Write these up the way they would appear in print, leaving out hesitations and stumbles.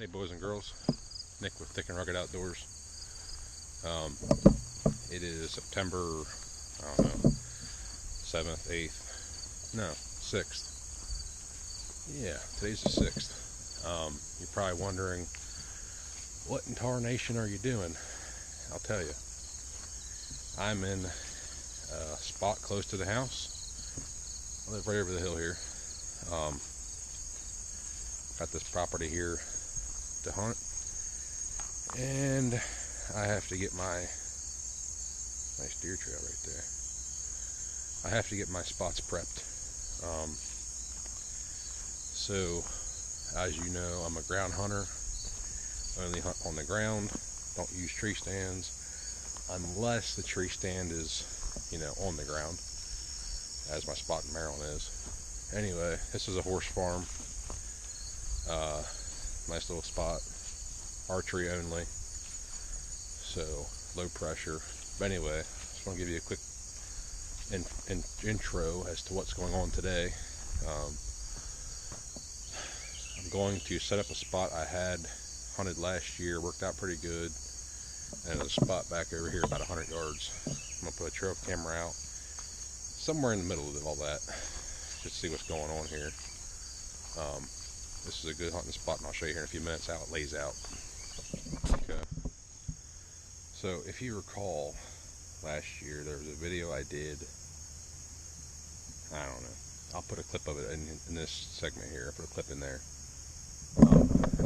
Howdy boys and girls, Nick with Thick and Rugged Outdoors. It is September, I don't know, 7th, 8th, no, 6th. Yeah, today's the 6th. You're probably wondering, what in tarnation are you doing? I'll tell you. I'm in a spot close to the house. I live right over the hill here. Got this property here to hunt, and I have to get my nice deer trail right there. I have to get my spots prepped. So as you know, I'm a ground hunter. Only hunt on the ground. Don't use tree stands unless the tree stand is, on the ground, as my spot in Maryland is. Anyway, this is a horse farm. Nice little spot, archery only, so low pressure. But anyway, just want to give you a quick intro as to what's going on today. I'm going to set up a spot I had hunted last year, worked out pretty good, and a spot back over here about 100 yards. I'm going to put a trail camera out somewhere in the middle of all that, just see what's going on here. This is a good hunting spot, and I'll show you here in a few minutes how it lays out. Okay. So if you recall, last year there was a video I did. I don't know. I'll put a clip of it in this segment here. I'll put a clip in there.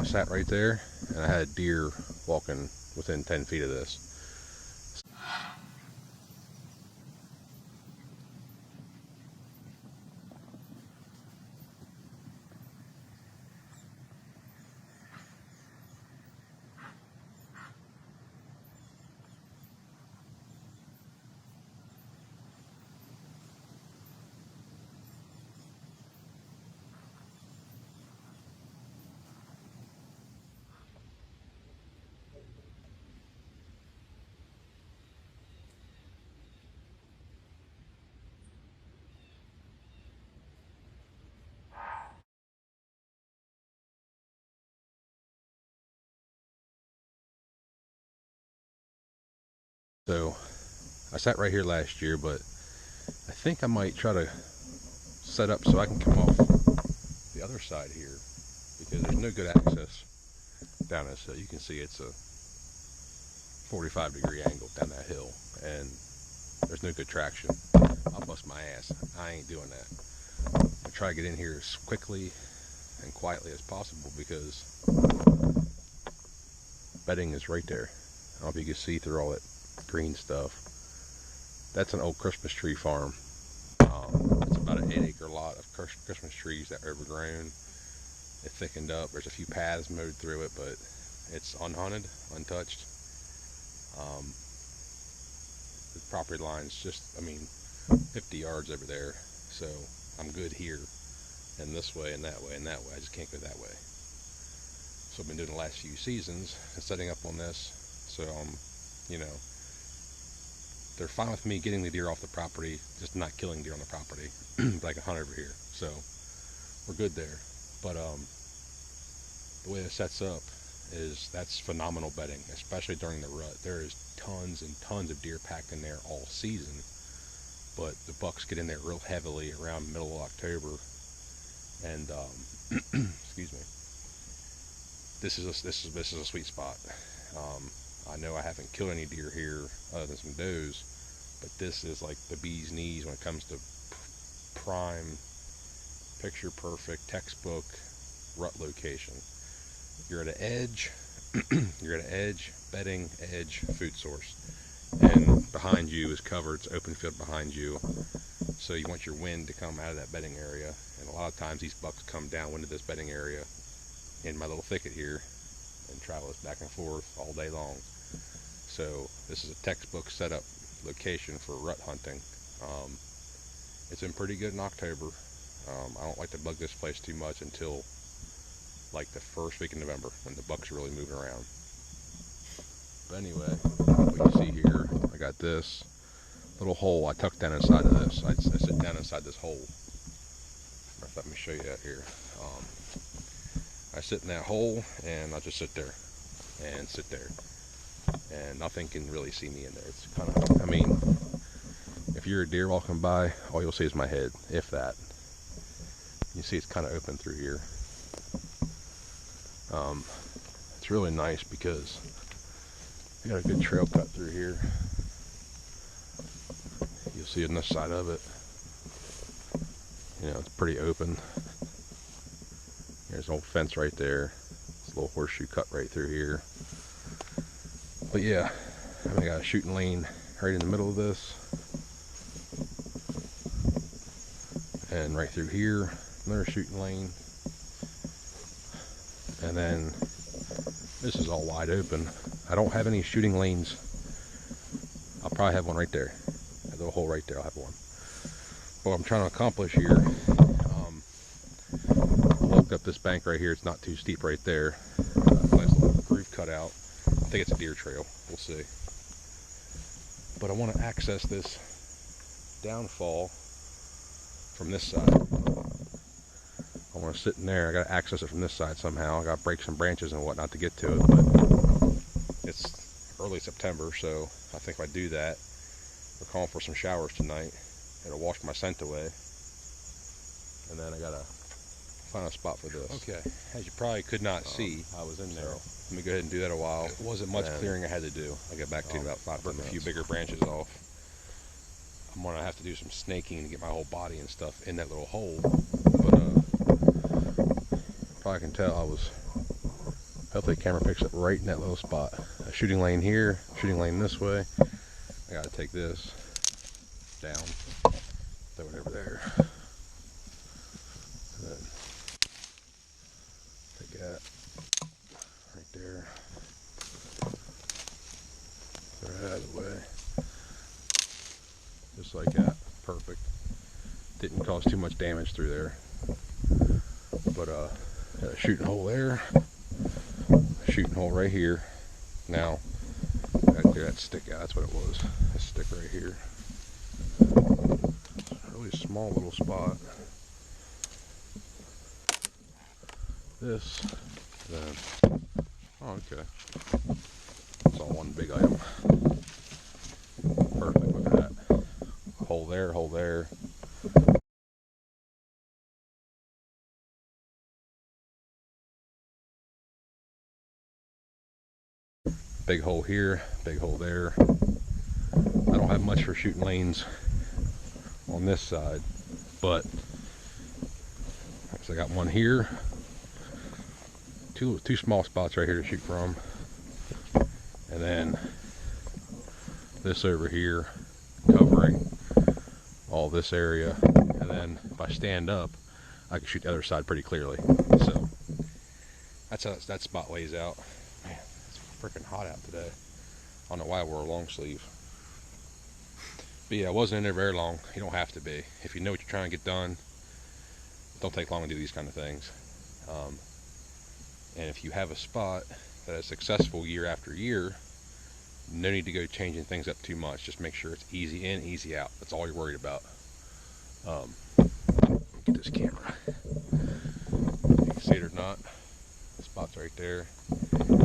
I sat right there, and I had a deer walking within 10 feet of this. So I sat right here last year, but I think I might try to set up so I can come off the other side here, because there's no good access down this hill. You can see it's a 45-degree angle down that hill, and there's no good traction. I'll bust my ass. I ain't doing that. I try to get in here as quickly and quietly as possible, because bedding is right there. I don't know if you can see through all that green stuff. That's an old Christmas tree farm. It's about an 8-acre lot of Christmas trees that are overgrown. It thickened up. There's a few paths mowed through it, but it's unhunted, untouched. The property line's just, 50 yards over there, so I'm good here, and this way, and that way, and that way. I just can't go that way. So I've been doing the last few seasons, setting up on this, so they're fine with me getting the deer off the property, just not killing deer on the property, like a hunt over here. So we're good there. But the way it sets up is that's phenomenal bedding, especially during the rut. There is tons and tons of deer packed in there all season, but the bucks get in there real heavily around middle of October, and excuse me. This is a sweet spot. I know I haven't killed any deer here other than some does, but this is like the bee's knees when it comes to prime, picture perfect, textbook rut location. You're at an edge, bedding, edge, food source, and behind you is covered. It's open field behind you, so you want your wind to come out of that bedding area, and a lot of times these bucks come down into this bedding area in my little thicket here and travel us back and forth all day long. So this is a textbook setup location for rut hunting. It's been pretty good in October. I don't like to bug this place too much until like the first week in November, when the bucks are really moving around. But anyway, what you see here, I got this little hole I tucked down inside of this. I sit down inside this hole. Let me show you that here. I sit in that hole and I'll just sit there and sit there, and nothing can really see me in there. It's kind of, I mean, if you're a deer walking by, all you'll see is my head, if that. You see it's kind of open through here. It's really nice because I got a good trail cut through here. You'll see on this side of it, you know, it's pretty open. There's an old fence right there. It's a little horseshoe cut right through here. But yeah, I got a shooting lane right in the middle of this. And right through here, another shooting lane. And then this is all wide open. I don't have any shooting lanes. I'll probably have one right there. The hole right there, I'll have one. But what I'm trying to accomplish here, I walked up this bank right here. It's not too steep right there. Nice little groove cut out. I think it's a deer trail. We'll see. But I want to access this downfall from this side. I want to sit in there. I got to access it from this side somehow. I got to break some branches and whatnot to get to it. But it's early September, so I think if I do that, we're calling for some showers tonight. It'll wash my scent away. And then I got to find a spot for this. Okay, as you probably could not see, I was in there. Let me go ahead and do that a while. It wasn't much clearing I had to do. I'll get back to you in about 5 minutes. A few bigger branches off. I'm going to have to do some snaking to get my whole body and stuff in that little hole. But probably can tell I was, hopefully the camera picks up right in that little spot. A shooting lane here, shooting lane this way. I got to take this down, throw it over there. And then take that right there. Throw it out of the way. Just like that. Perfect. Didn't cause too much damage through there. But got a shooting hole there. A shooting hole right here. Now, gotta clear that stick out. That's what it was. This stick right here. Really small little spot. This. Then. Oh, okay. It's all one big item. Perfect. Look at that. Hole there, hole there. Big hole here, big hole there. I don't have much for shooting lanes on this side, but I got one here. Two small spots right here to shoot from. And then this over here covering all this area. And then if I stand up, I can shoot the other side pretty clearly. So that's how that spot lays out. Man, it's freaking hot out today. I don't know why I wore a long sleeve. But yeah, I wasn't in there very long. You don't have to be. If you know what you're trying to get done, don't take long to do these kind of things. And if you have a spot that is successful year after year, no need to go changing things up too much. Just make sure it's easy in, easy out. That's all you're worried about. Get this camera. You can see it or not. The spot's right there.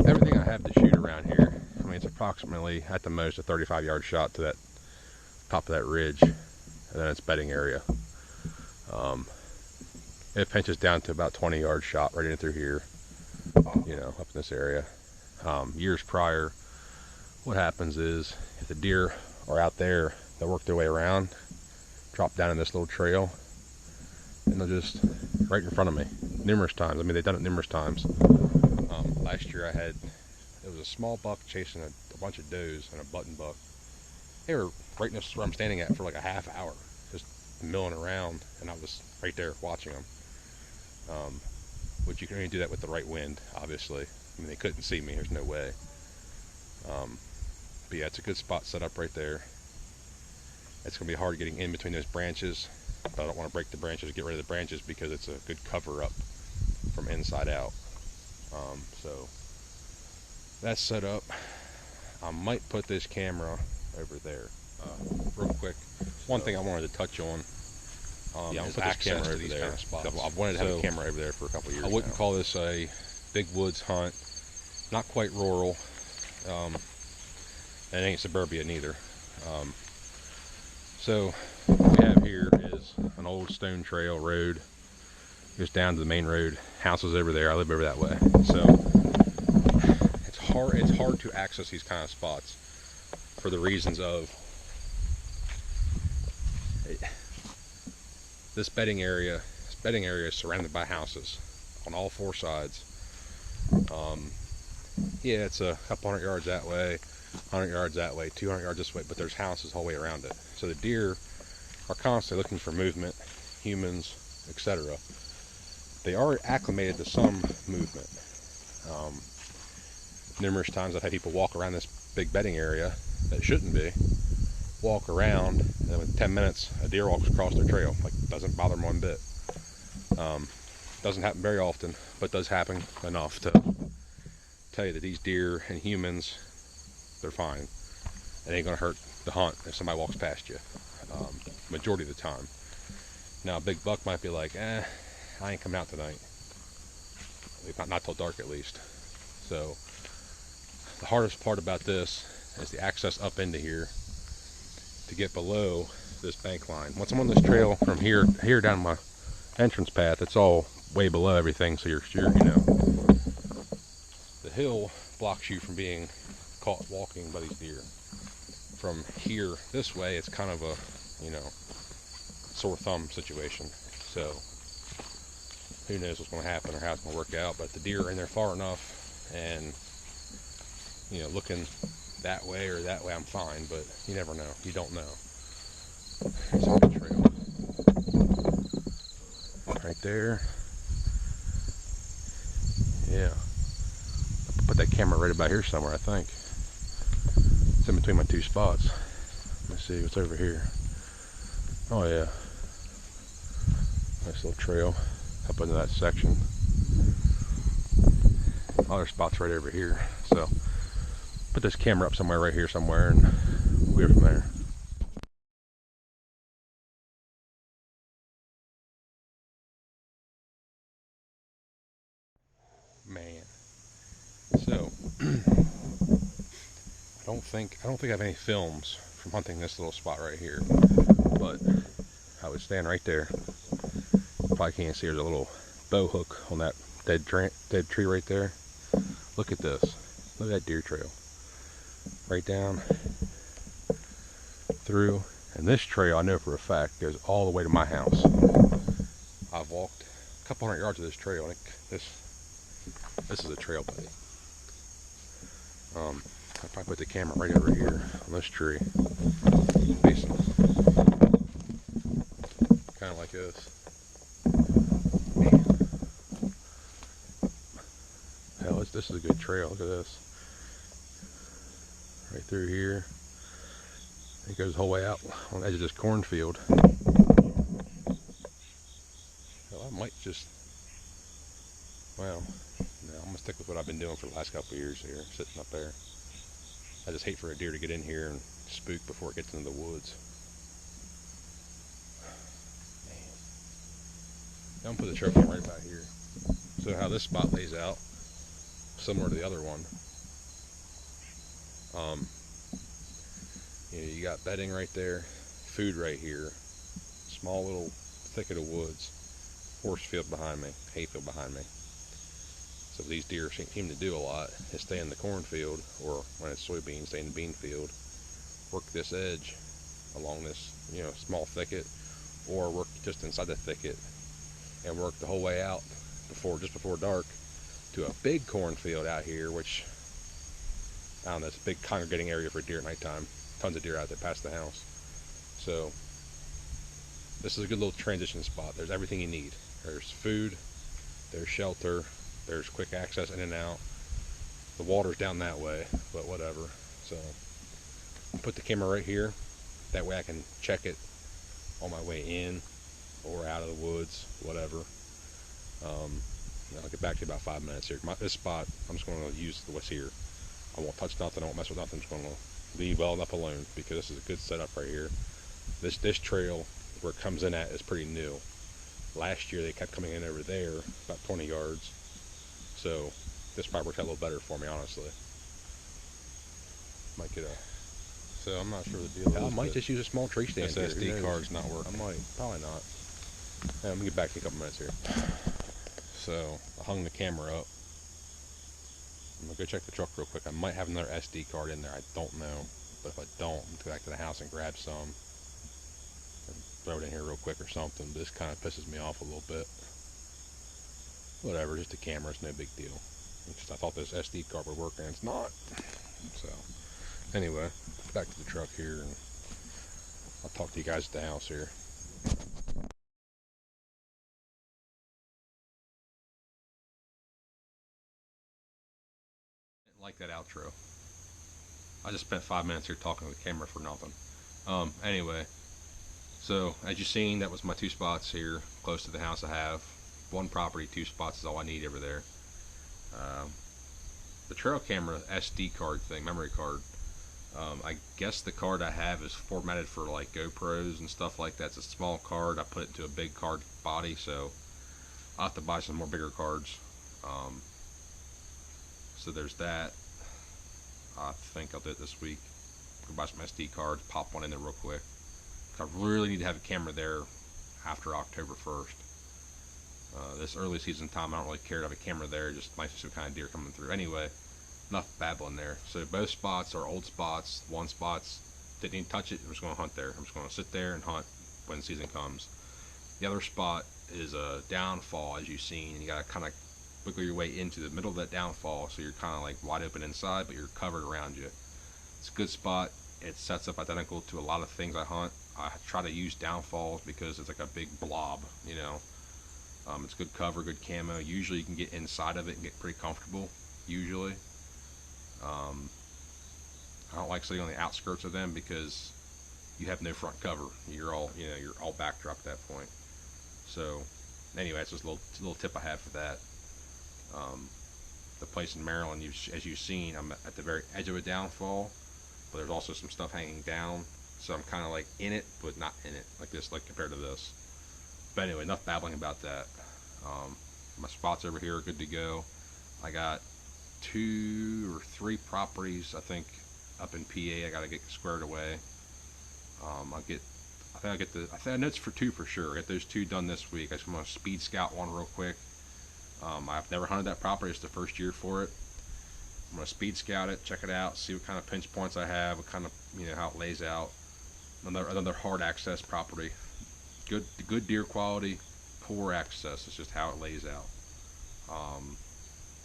Everything I have to shoot around here, I mean, it's approximately at the most a 35-yard shot to that top of that ridge, and then it's bedding area. It pinches down to about 20-yard shot right in through here, you know, up in this area. Years prior, what happens is if the deer are out there, they'll work their way around, drop down in this little trail, and they'll just right in front of me numerous times. I mean, they've done it numerous times. Last year it was a small buck chasing a bunch of does and a button buck. They were right next to where I'm standing at for like a half hour, just milling around, and I was right there watching them. Which you can only do that with the right wind, obviously. I mean, they couldn't see me, there's no way. But yeah, it's a good spot set up right there. It's going to be hard getting in between those branches, but I don't want to break the branches, get rid of the branches, because it's a good cover up from inside out. So that's set up. I might put this camera over there. Real quick, one thing I wanted to touch on Yeah, I'm is gonna put this camera access to over these there. kind of spots. I've wanted to have So a camera over there for a couple of years I wouldn't now. call this a big woods hunt. Not quite rural. And it ain't suburbia neither. Um, so what we have here is an old stone trail road. Goes down to the main road. Houses over there. I live over that way. So it's hard to access these kind of spots for the reasons of this bedding area. This bedding area is surrounded by houses on all four sides. Yeah, it's a couple hundred yards that way, 100 yards that way, 200 yards this way, but there's houses all the way around it. So the deer are constantly looking for movement, humans, etc. They are acclimated to some movement. Numerous times I've had people walk around this big bedding area that shouldn't be, walk around, and then within 10 minutes, a deer walks across their trail. Like, doesn't bother them one bit. Doesn't happen very often, but does happen enough to tell you that these deer and humans, they're fine. It ain't gonna hurt the hunt if somebody walks past you, majority of the time. Now, a big buck might be like, I ain't coming out tonight. Not till dark, at least. So the hardest part about this is the access up into here to get below this bank line. Once I'm on this trail from here down my entrance path, it's all way below everything, so you're sure, the hill blocks you from being caught walking by these deer. From here this way, it's kind of a, sore thumb situation. So who knows what's going to happen or how it's going to work out, but the deer are in there far enough, and looking that way or that way, I'm fine, but you never know. You don't know. Here's a good trail right there. Yeah, I'll put that camera right about here somewhere, I think. It's in between my two spots. Let's see what's over here. Oh yeah, nice little trail up into that section. Other spots right over here. So put this camera up somewhere right here somewhere, and we'll go from there. Man, so I don't think I have any films from hunting this little spot right here, but I would stand right there. Probably can't see, there's a little bow hook on that dead tree right there. Look at this. Look at that deer trail. Right down through, and this trail I know for a fact goes all the way to my house. I've walked a couple hundred yards of this trail. I think this is a trail, buddy. I'll probably put the camera right over here on this tree, facing kind of like this. Hell, this is a good trail. Look at this. Right through here. It goes the whole way out on the edge of this cornfield. Hell, I might just, well, no, I'm going to stick with what I've been doing for the last couple of years here, sitting up there. I just hate for a deer to get in here and spook before it gets into the woods. Man. I'm going to put the trophy right about here. So how this spot lays out, similar to the other one. You got bedding right there, food right here, small little thicket of woods, horse field behind me, hay field behind me. So these deer seem to do a lot is stay in the cornfield, or when it's soybeans, stay in the bean field, work this edge along this small thicket, or work just inside the thicket and work the whole way out just before dark to a big cornfield out here, which I don't know, it's a big congregating area for deer at nighttime. Tons of deer out there past the house. So this is a good little transition spot. There's everything you need. There's food, there's shelter, there's quick access in and out. The water's down that way, but whatever. So I'll put the camera right here. That way I can check it on my way in or out of the woods, whatever. I'll get back to you about 5 minutes here. This spot, I'm just going to use what's here. I won't touch nothing, I won't mess with nothing. I'm just going to leave well enough alone because this is a good setup right here. This trail where it comes in at is pretty new. Last year they kept coming in over there about 20 yards. So this probably worked out a little better for me, honestly. Might get a. So I'm not sure the deal is. I might just use a small tree stand. SSD card's not working. I might, probably not. Yeah, let me get back in a couple minutes here. So I hung the camera up. I'm gonna go check the truck real quick. I might have another SD card in there. I don't know, but if I don't, I'm gonna go back to the house and grab some and throw it in here real quick or something. This kind of pisses me off a little bit. Whatever, just a camera, it's no big deal. I thought this SD card would work and it's not. So anyway, back to the truck here, and I'll talk to you guys at the house here. Didn't like that outro. I just spent 5 minutes here talking to the camera for nothing. Anyway, so as you've seen, that was my 2 spots here close to the house. I have 1 property, 2 spots is all I need over there. The trail camera SD card thing, memory card, I guess the card I have is formatted for like GoPros and stuff like that. It's a small card. I put it into a big card body, so I'll have to buy some more bigger cards. So there's that. I think I'll do it this week. Go buy some SD cards, pop one in there real quick. I really need to have a camera there after October 1st. This early season time, I don't really care to have a camera there. Just might see some kind of deer coming through. Anyway, enough babbling there. So both spots are old spots. 1 spot's didn't even touch it. I'm just going to hunt there. I'm just going to sit there and hunt when season comes. The other spot is a downfall, as you've seen. And you got to kind of wiggle your way into the middle of that downfall, so you're kind of like wide open inside, but you're covered around you. It's a good spot. It sets up identical to a lot of things I hunt. I try to use downfalls because it's like a big blob, you know. It's good cover, good camo. Usually you can get inside of it and get pretty comfortable, usually. I don't like sitting on the outskirts of them because you have no front cover. You're all, you know, you're all backdrop at that point. So anyway, that's just a little tip I have for that. The place in Maryland, as you've seen, I'm at the very edge of a downfall, but there's also some stuff hanging down. So I'm kind of like in it, but not in it, like this, like compared to this. But anyway, enough babbling about that. My spots over here are good to go. I got 2 or 3 properties, I think, up in PA. I got to get squared away. I know it's for 2 for sure. I get those 2 done this week. I just want to speed scout one real quick. I've never hunted that property. It's the first year for it. I'm going to speed scout it, check it out, see what kind of pinch points I have, what kind of, you know, how it lays out. Another hard access property. Good deer quality, poor access. It's just how it lays out.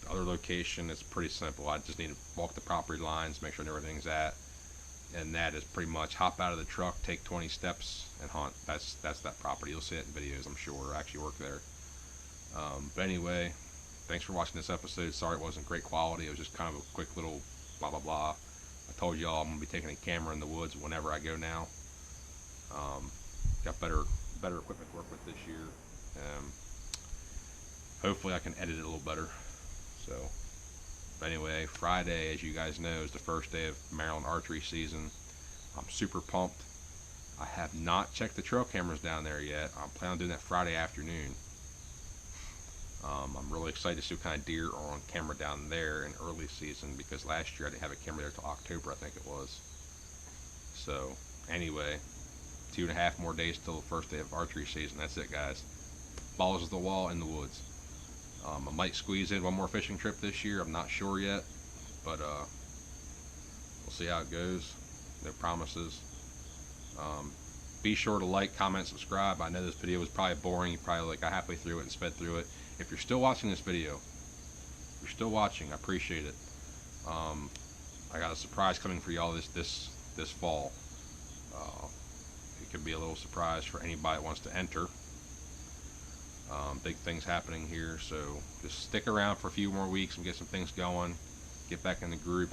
The other location is pretty simple. I just need to walk the property lines, make sure everything's at, and that is pretty much hop out of the truck, take 20 steps, and hunt. That's that property. You'll see it in videos, I'm sure. I actually work there. But anyway, thanks for watching this episode. Sorry it wasn't great quality. It was just kind of a quick little blah blah blah. I told y'all I'm gonna be taking a camera in the woods whenever I go now. Got better equipment to work with this year. Hopefully I can edit it a little better. So, but anyway, Friday, as you guys know, is the first day of Maryland archery season. I'm super pumped. I have not checked the trail cameras down there yet. I'm planning on doing that Friday afternoon. I'm really excited to see what kind of deer are on camera down there in early season, because last year I didn't have a camera there till October, I think it was. So anyway, 2.5 more days till the first day of archery season. That's it, guys. Balls to the wall in the woods. I might squeeze in one more fishing trip this year. I'm not sure yet, but we'll see how it goes. No promises. Be sure to like, comment, subscribe. I know this video was probably boring. You probably got halfway through it and sped through it. If you're still watching this video, if you're still watching, I appreciate it. I got a surprise coming for y'all this fall. It could be a little surprise for anybody that wants to enter. Big things happening here, so just stick around for a few more weeks and get some things going. Get back in the group.